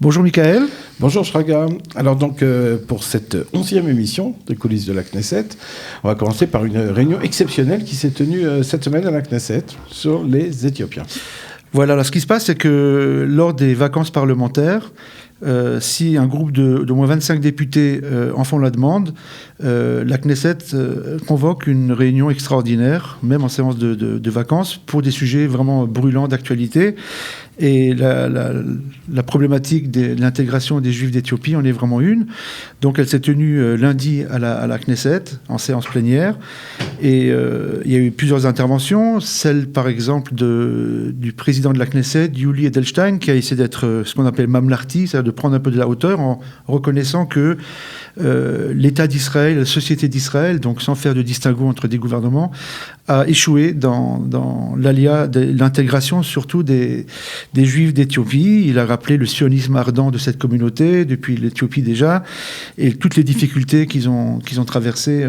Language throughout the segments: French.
Bonjour Michael. Bonjour Shraga. Alors donc pour cette 11e émission des coulisses de la Knesset, on va commencer par une réunion exceptionnelle qui s'est tenue cette semaine à la Knesset sur les Éthiopiens. Voilà, alors ce qui se passe, c'est que lors des vacances parlementaires, si un groupe d'au moins 25 députés en font la demande, la Knesset convoque une réunion extraordinaire, même en séance de vacances, pour des sujets vraiment brûlants d'actualité. Et la problématique de l'intégration des Juifs d'Éthiopie en est vraiment une. Donc elle s'est tenue lundi à la Knesset, en séance plénière. Et il y a eu plusieurs interventions. Celle, par exemple, du président de la Knesset, Yuli Edelstein, qui a essayé d'être ce qu'on appelle mamlarti, c'est-à-dire de prendre un peu de la hauteur en reconnaissant que l'État d'Israël, la société d'Israël, donc sans faire de distinguo entre des gouvernements, a échoué dans l'intégration surtout des Juifs d'Éthiopie. Il a rappelé le sionisme ardent de cette communauté, depuis l'Éthiopie déjà, et toutes les difficultés qu'ils ont traversées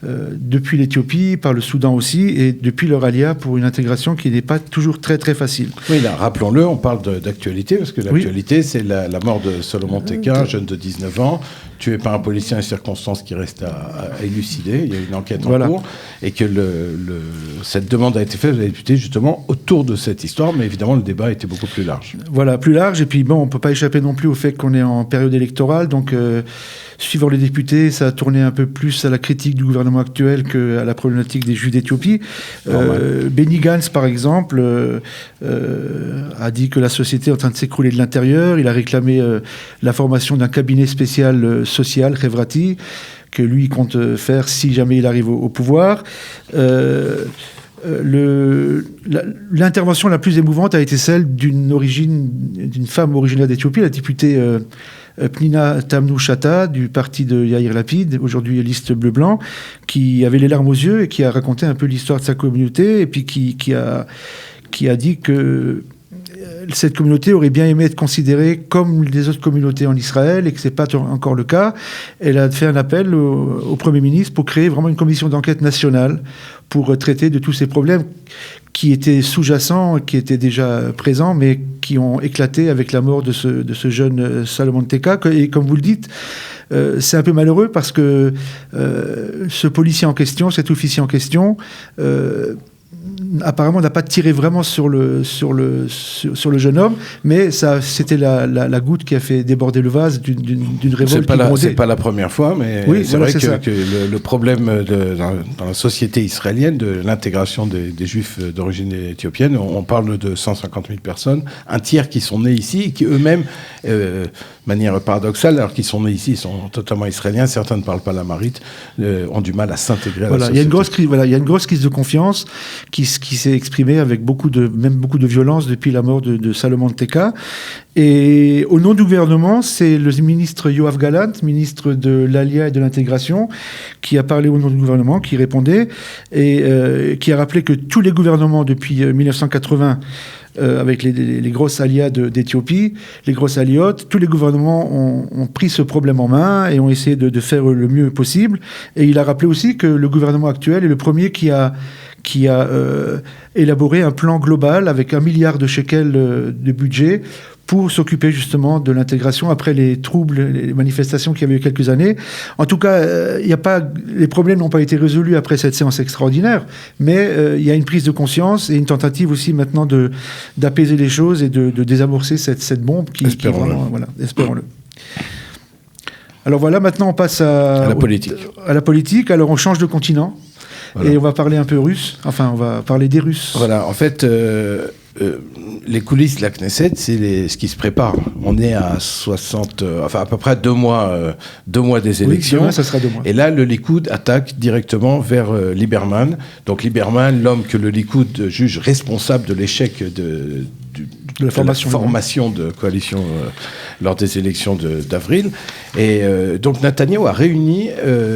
depuis l'Éthiopie, par le Soudan aussi, et depuis leur alia pour une intégration qui n'est pas toujours très très facile. Oui, là, rappelons-le, on parle d'actualité, parce que l'actualité, oui, c'est la mort de Solomon Teka, jeune de 19 ans, tué par un policier en circonstances qui reste à élucider. Il y a une enquête en cours, et que cette demande a été faite aux députés justement autour de cette histoire, mais évidemment le débat était beaucoup plus large. Voilà, plus large, et puis bon, on ne peut pas échapper non plus au fait qu'on est en période électorale, donc suivant les députés, ça a tourné un peu plus à la critique du gouvernement actuel qu'à la problématique des Juifs d'Éthiopie. Benny Gantz, par exemple, a dit que la société est en train de s'écrouler de l'intérieur. Il a réclamé la formation d'un cabinet spécial social, Hevrati, que lui compte faire si jamais il arrive au pouvoir. L'intervention la plus émouvante a été celle d'une femme originaire d'Éthiopie, la députée Pnina Tamnou-Shata du parti de Yair Lapid, aujourd'hui liste bleu-blanc, qui avait les larmes aux yeux et qui a raconté un peu l'histoire de sa communauté, et puis qui a dit que cette communauté aurait bien aimé être considérée comme les autres communautés en Israël et que ce n'est pas encore le cas. Elle a fait un appel au Premier ministre pour créer vraiment une commission d'enquête nationale pour traiter de tous ces problèmes qui étaient sous-jacents, qui étaient déjà présents, mais qui ont éclaté avec la mort de ce jeune Solomon Teka. Et comme vous le dites, c'est un peu malheureux parce que ce policier en question, cet officier en question, apparemment n'a pas tiré vraiment sur le jeune homme, mais c'était la goutte qui a fait déborder le vase d'une révolte. C'est pas la première fois, mais oui, c'est vrai que le problème dans la société israélienne de l'intégration des Juifs d'origine éthiopienne, on parle de 150 000 personnes, un tiers qui sont nés ici et qui eux-mêmes, de manière paradoxale, alors qu'ils sont nés ici, ils sont totalement israéliens, certains ne parlent pas l'amharite, ont du mal à s'intégrer à la société. Il y a une grosse crise de confiance qui s'est exprimée avec beaucoup de violence depuis la mort de Solomon Teka. Et au nom du gouvernement, c'est le ministre Yoav Gallant, ministre de l'Alia et de l'Intégration, qui a parlé au nom du gouvernement, qui répondait, et qui a rappelé que tous les gouvernements depuis 1980, avec les grosses alias d'Éthiopie, les grosses aliotes, tous les gouvernements ont pris ce problème en main et ont essayé de faire le mieux possible. Et il a rappelé aussi que le gouvernement actuel est le premier qui a élaboré un plan global avec 1 milliard de shekels de budget pour s'occuper justement de l'intégration après les troubles, les manifestations qu'il y avait eu quelques années. En tout cas, les problèmes n'ont pas été résolus après cette séance extraordinaire, mais il y a une prise de conscience et une tentative aussi maintenant d'apaiser les choses et de désamorcer cette bombe espérons-le. Espérons-le. Alors voilà, maintenant on passe à la politique. Alors on change de continent. Voilà. Et on va parler un peu russe, on va parler des Russes. Voilà, en fait, les coulisses de la Knesset, c'est ce qui se prépare. On est à à peu près 2 mois des élections. Oui, demain, ça sera 2 mois. Et là, le Likoud attaque directement vers Lieberman. Donc Lieberman, l'homme que le Likoud juge responsable de l'échec de la formation de coalition lors des élections d'avril. Et donc Netanyahou a réuni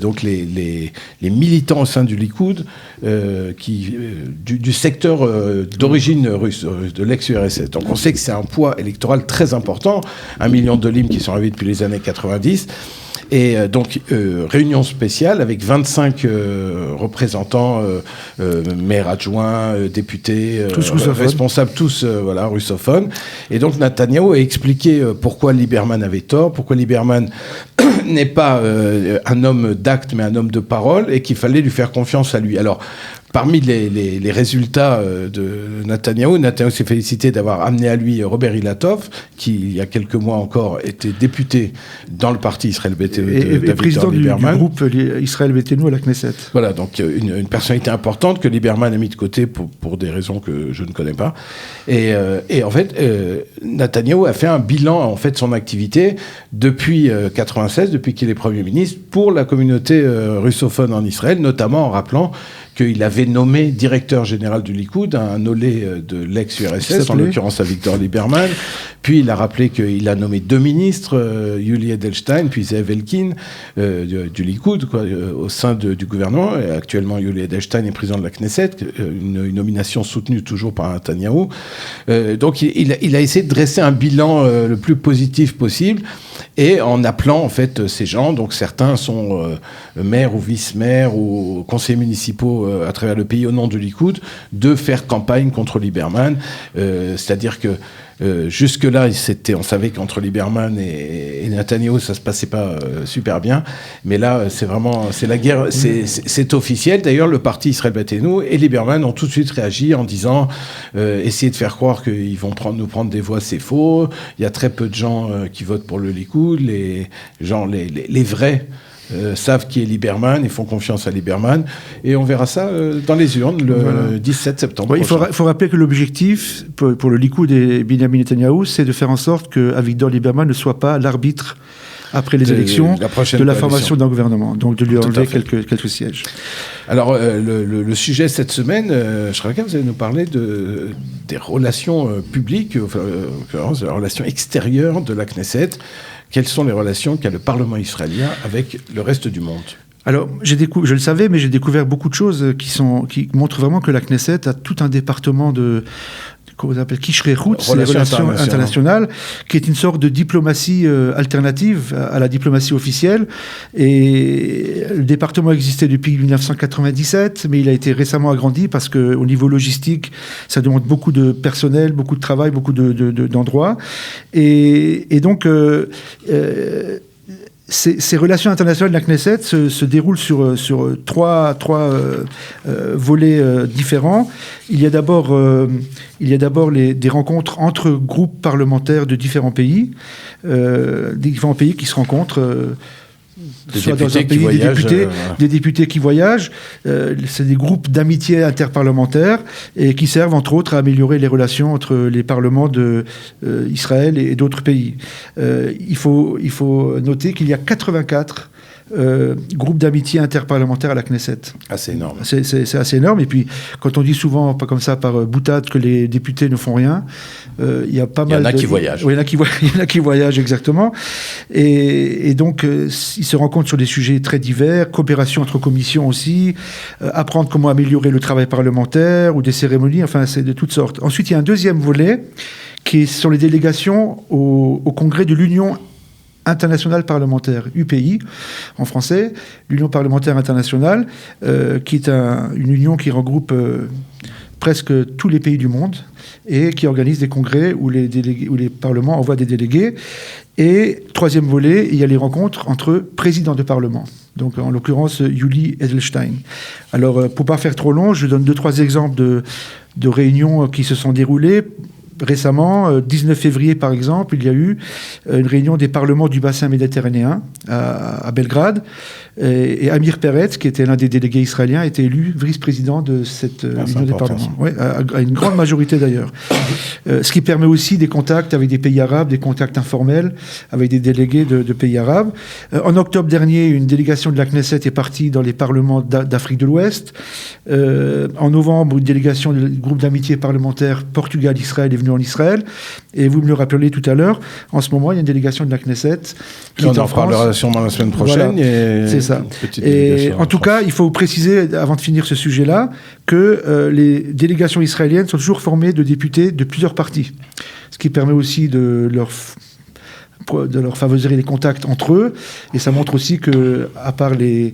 donc les militants au sein du Likoud du secteur d'origine russe, de l'ex-URSS. Donc on sait que c'est un poids électoral très important, 1 million de limes qui sont arrivés depuis les années 90. Et donc, réunion spéciale avec 25 représentants, maires adjoints, députés, tous responsables, tous russophones. Et donc, Netanyahou a expliqué pourquoi Lieberman avait tort, pourquoi Lieberman n'est pas un homme d'acte, mais un homme de parole, et qu'il fallait lui faire confiance à lui. Alors, parmi les résultats de Netanyahou s'est félicité d'avoir amené à lui Robert Ilatov, qui, il y a quelques mois encore, était député dans le parti Israël Beitenu et président du groupe Israël Beitenu à la Knesset. Voilà, donc une personnalité importante que Lieberman a mis de côté pour des raisons que je ne connais pas. Et en fait, Netanyahou a fait un bilan en fait de son activité depuis 1996, depuis qu'il est Premier ministre, pour la communauté russophone en Israël, notamment en rappelant qu'il avait nommé directeur général du Likoud un olé de l'ex-URSS, en l'occurrence à Victor Lieberman. Puis il a rappelé qu'il a nommé 2 ministres, Yuli Edelstein, puis Zev Elkin, du Likoud, au sein du gouvernement. Et actuellement, Yuli Edelstein est président de la Knesset, une nomination soutenue toujours par Netanyahou. Donc il a essayé de dresser un bilan le plus positif possible, et en appelant en fait ces gens, donc certains sont maires ou vice-maires ou conseillers municipaux à travers le pays au nom du Likoud, de faire campagne contre Lieberman. C'est-à-dire que jusque-là, on savait qu'entre Lieberman et Netanyahou, ça se passait pas super bien. Mais là, c'est la guerre, c'est officiel. D'ailleurs, le parti Israël Beitenu et Lieberman ont tout de suite réagi en disant essayer de faire croire qu'ils vont nous prendre des voix, c'est faux. Il y a très peu de gens qui votent pour le Likoud. Les vrais savent qui est Lieberman et font confiance à Lieberman. Et on verra ça dans les urnes le 17 septembre. Il faut rappeler que l'objectif pour le Likoud et Benjamin Netanyahou, c'est de faire en sorte qu'Avigdor Lieberman ne soit pas l'arbitre après les élections de la formation d'un gouvernement, donc de lui enlever quelques sièges. Alors, le sujet cette semaine, Shraka, vous allez nous parler des relations publiques, des relations extérieures de la Knesset. Quelles sont les relations qu'a le Parlement israélien avec le reste du monde ? Alors, je le savais, mais j'ai découvert beaucoup de choses qui montrent vraiment que la Knesset a tout un département qu'on appelle Kishrei Chutz, les relations internationales, qui est une sorte de diplomatie alternative à la diplomatie officielle. Et le département existait depuis 1997, mais il a été récemment agrandi parce qu'au niveau logistique, ça demande beaucoup de personnel, beaucoup de travail, beaucoup d'endroits. Et donc, ces relations internationales de la Knesset se déroulent sur trois volets différents. Il y a d'abord des rencontres entre groupes parlementaires de différents pays qui se rencontrent. Soit dans un pays, des députés qui voyagent. C'est des groupes d'amitié interparlementaires et qui servent, entre autres, à améliorer les relations entre les parlements d'Israël et d'autres pays. Il faut noter qu'il y a 84 groupe d'amitié interparlementaire à la Knesset. C'est énorme. C'est assez énorme. Et puis, quand on dit souvent, pas comme ça, par boutade, que les députés ne font rien, il y a pas mal. Il y en a qui voyagent. Oui, il y en a qui voyagent, exactement. Et donc, ils se rencontrent sur des sujets très divers, coopération entre commissions aussi, apprendre comment améliorer le travail parlementaire ou des cérémonies, enfin, c'est de toutes sortes. Ensuite, il y a un deuxième volet qui est sur les délégations au congrès de l'Union internationale parlementaire, UPI, en français, l'Union parlementaire internationale, qui est une union qui regroupe presque tous les pays du monde et qui organise des congrès où les parlements envoient des délégués. Et troisième volet, il y a les rencontres entre présidents de parlement. Donc, en l'occurrence, Yuli Edelstein. Alors, pour ne pas faire trop long, je donne 2-3 exemples de réunions qui se sont déroulées. Récemment, 19 février par exemple, il y a eu une réunion des parlements du bassin méditerranéen à Belgrade. Et Amir Peretz, qui était l'un des délégués israéliens, a été élu vice-président de cette union des parlements. Ouais, à une grande majorité d'ailleurs. Ce qui permet aussi des contacts avec des pays arabes, des contacts informels avec des délégués de pays arabes. En octobre dernier, une délégation de la Knesset est partie dans les parlements d'Afrique de l'Ouest. En novembre, une délégation du groupe d'amitié parlementaire Portugal-Israël est venue en Israël. Et vous me le rappelez tout à l'heure, en ce moment, il y a une délégation de la Knesset qui est en France. On en reparlera sûrement la semaine prochaine. Voilà, c'est ça. Et en tout cas, il faut préciser, avant de finir ce sujet-là, que les délégations israéliennes sont toujours formées de députés de plusieurs partis. Ce qui permet aussi de leur favoriser les contacts entre eux. Et ça montre aussi que, à part les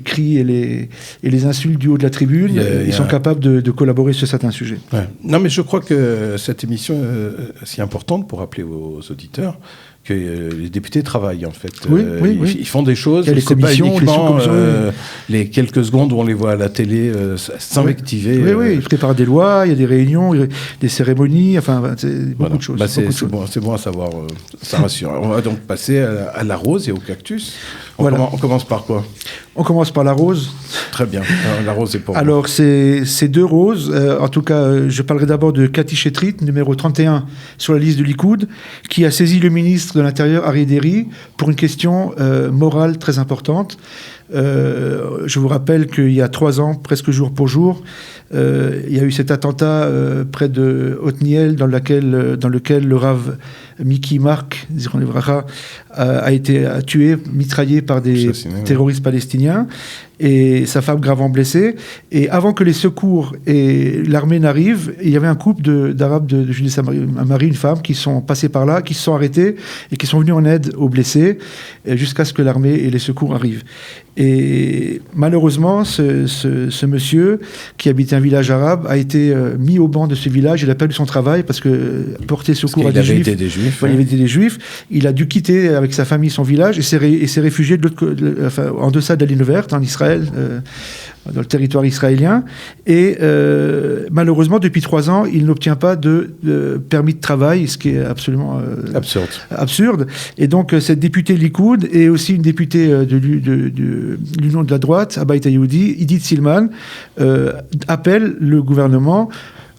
cris et les insultes du haut de la tribune, ils sont capables de collaborer sur certains sujets. Ouais. Non, mais je crois que cette émission est si importante pour rappeler aux auditeurs que les députés travaillent, en fait. Oui. Ils font des choses. Il y a les commissions, les quelques secondes où on les voit à la télé s'invectiver. Oui, ils préparent des lois, il y a des réunions, des cérémonies, c'est beaucoup de choses. C'est bon à savoir, ça rassure. On va donc passer à la rose et au cactus. On commence par quoi ? On commence par la rose. Très bien. La rose est pour vous. Alors, c'est 2 roses. En tout cas, je parlerai d'abord de Cathy Chetrit, numéro 31 sur la liste de Likoud, qui a saisi le ministre de l'Intérieur, Aryeh Deri, pour une question morale très importante. Je vous rappelle qu'il y a 3 ans, presque jour pour jour, il y a eu cet attentat près de Otniel dans lequel le Rav Miki Mark a été tué, mitraillé par des terroristes palestiniens, et sa femme gravement blessée. Et avant que les secours et l'armée n'arrivent, il y avait un couple d'Arabes de Judée-Samarie, un mari, une femme, qui sont passés par là, qui se sont arrêtés et qui sont venus en aide aux blessés jusqu'à ce que l'armée et les secours arrivent. Et malheureusement, ce monsieur qui habitait un village arabe a été mis au banc de ce village. Il a perdu son travail parce que porter secours à des Juifs. Il avait été des Juifs. Il a dû quitter avec sa famille son village et s'est réfugié en deçà de la ligne verte, en Israël, dans le territoire israélien. Et malheureusement, depuis 3 ans, il n'obtient pas de permis de travail, ce qui est absolument absurde. Et donc, cette députée Likoud est aussi une députée de l'Union de la droite, Abait HaYehudi, Idit Silman, appelle le gouvernement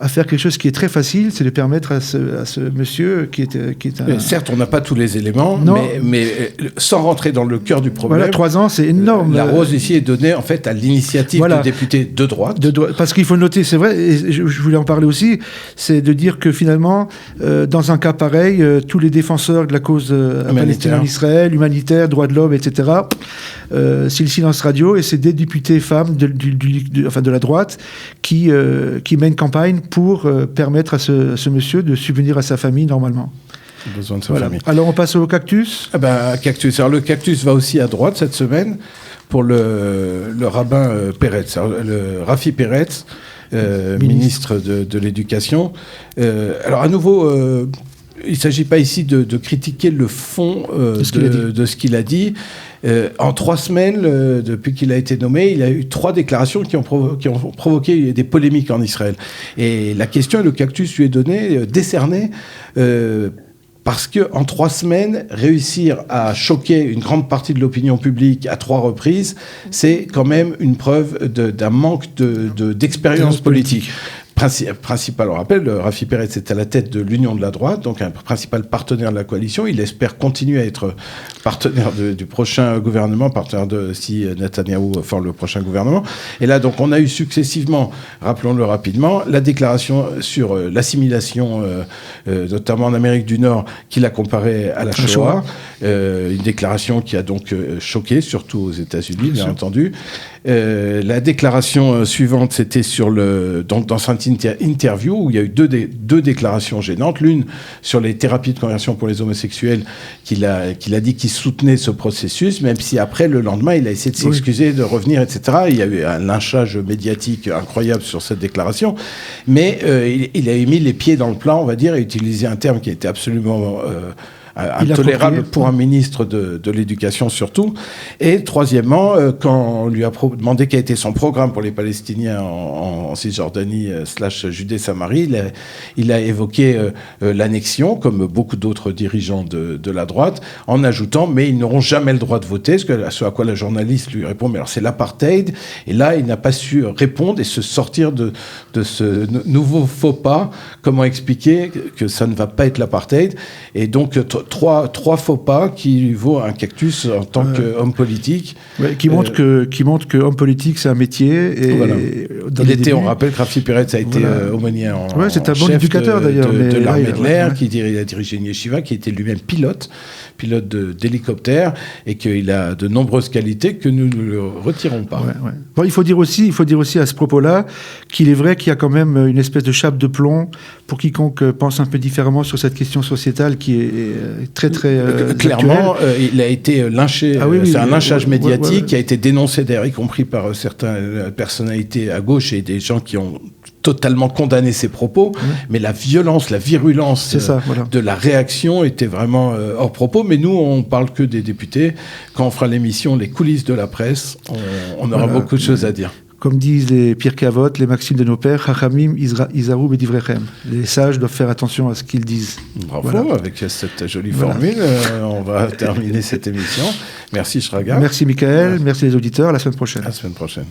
à faire quelque chose qui est très facile, c'est de permettre à ce monsieur qui est un... Certes, on n'a pas tous les éléments, mais sans rentrer dans le cœur du problème... Voilà, 3 ans, c'est énorme. La rose ici est donnée, en fait, à l'initiative de députés de droite. Parce qu'il faut noter, c'est vrai, et je voulais en parler aussi, c'est de dire que finalement, dans un cas pareil, tous les défenseurs de la cause palestinienne en Israël, humanitaire, droits de l'homme, etc., c'est le silence radio, et c'est des députés femmes de la droite qui mènent campagne pour permettre à ce monsieur de subvenir à sa famille normalement. Besoin de sa famille. Alors on passe au cactus. Cactus. Alors le cactus va aussi à droite cette semaine pour le rabbin Peretz, le Rafi Peretz, ministre de l'Éducation. Alors à nouveau, il ne s'agit pas ici de critiquer le fond de ce qu'il a dit. En 3 semaines, depuis qu'il a été nommé, il a eu 3 déclarations qui ont provoqué des polémiques en Israël. Et la question, le cactus lui est donné, décerné, parce qu'en 3 semaines, réussir à choquer une grande partie de l'opinion publique à 3 reprises, c'est quand même une preuve d'un manque d'expérience politique. Principal, on rappelle, Rafi Peretz est à la tête de l'Union de la droite, donc un principal partenaire de la coalition. Il espère continuer à être partenaire du prochain gouvernement, partenaire si Netanyahou forme le prochain gouvernement. Et là, donc, on a eu successivement, rappelons-le rapidement, la déclaration sur l'assimilation, notamment en Amérique du Nord, qu'il a comparé à la Shoah. Une déclaration qui a donc choqué, surtout aux États-Unis, bien entendu. La déclaration suivante, c'était dans cette interview où il y a eu deux déclarations gênantes. L'une sur les thérapies de conversion pour les homosexuels, qu'il a dit qu'il soutenait ce processus, même si après, le lendemain, il a essayé de s'excuser, de revenir, etc. Il y a eu un lynchage médiatique incroyable sur cette déclaration. Mais il a mis les pieds dans le plat, on va dire, et utilisé un terme qui était absolument... intolérable pour un ministre de l'Éducation surtout. Et troisièmement, quand on lui a demandé quel était son programme pour les Palestiniens en Cisjordanie / Judée-Samarie, il a évoqué l'annexion, comme beaucoup d'autres dirigeants de la droite, en ajoutant « mais ils n'auront jamais le droit de voter », ce à quoi la journaliste lui répond « mais alors c'est l'apartheid ». Et là, il n'a pas su répondre et se sortir de ce nouveau faux pas. Comment expliquer que ça ne va pas être l'apartheid? Et donc, trois faux pas qui lui vaut un cactus en tant qu'homme politique. Ouais, qui montre que homme politique, c'est un métier. Et on rappelle que Rafi Peretz a été aumônier en c'est un bon éducateur d'ailleurs. De l'armée de l'air, il a dirigé une yeshiva, qui était lui-même pilote d'hélicoptère, et qu'il a de nombreuses qualités que nous ne le retirons pas. Bon, il faut dire aussi à ce propos-là qu'il est vrai qu'il y a quand même une espèce de chape de plomb pour quiconque pense un peu différemment sur cette question sociétale qui est très très clairement, il a été lynché. C'est un lynchage médiatique qui a été dénoncé d'ailleurs, y compris par certaines personnalités à gauche et des gens qui ont totalement condamné ses propos, mais la violence, la virulence de la réaction était vraiment hors propos. Mais nous, on parle que des députés. Quand on fera l'émission Les coulisses de la presse, on aura beaucoup de choses à dire. Comme disent les Pirkei Avot, les maximes de nos pères, Chachamim Izaru Bedivrechem. Les sages doivent faire attention à ce qu'ils disent. Bravo, avec cette jolie formule, on va terminer cette émission. Merci Shraga. Merci Michael, merci les auditeurs, à la semaine prochaine. À la semaine prochaine.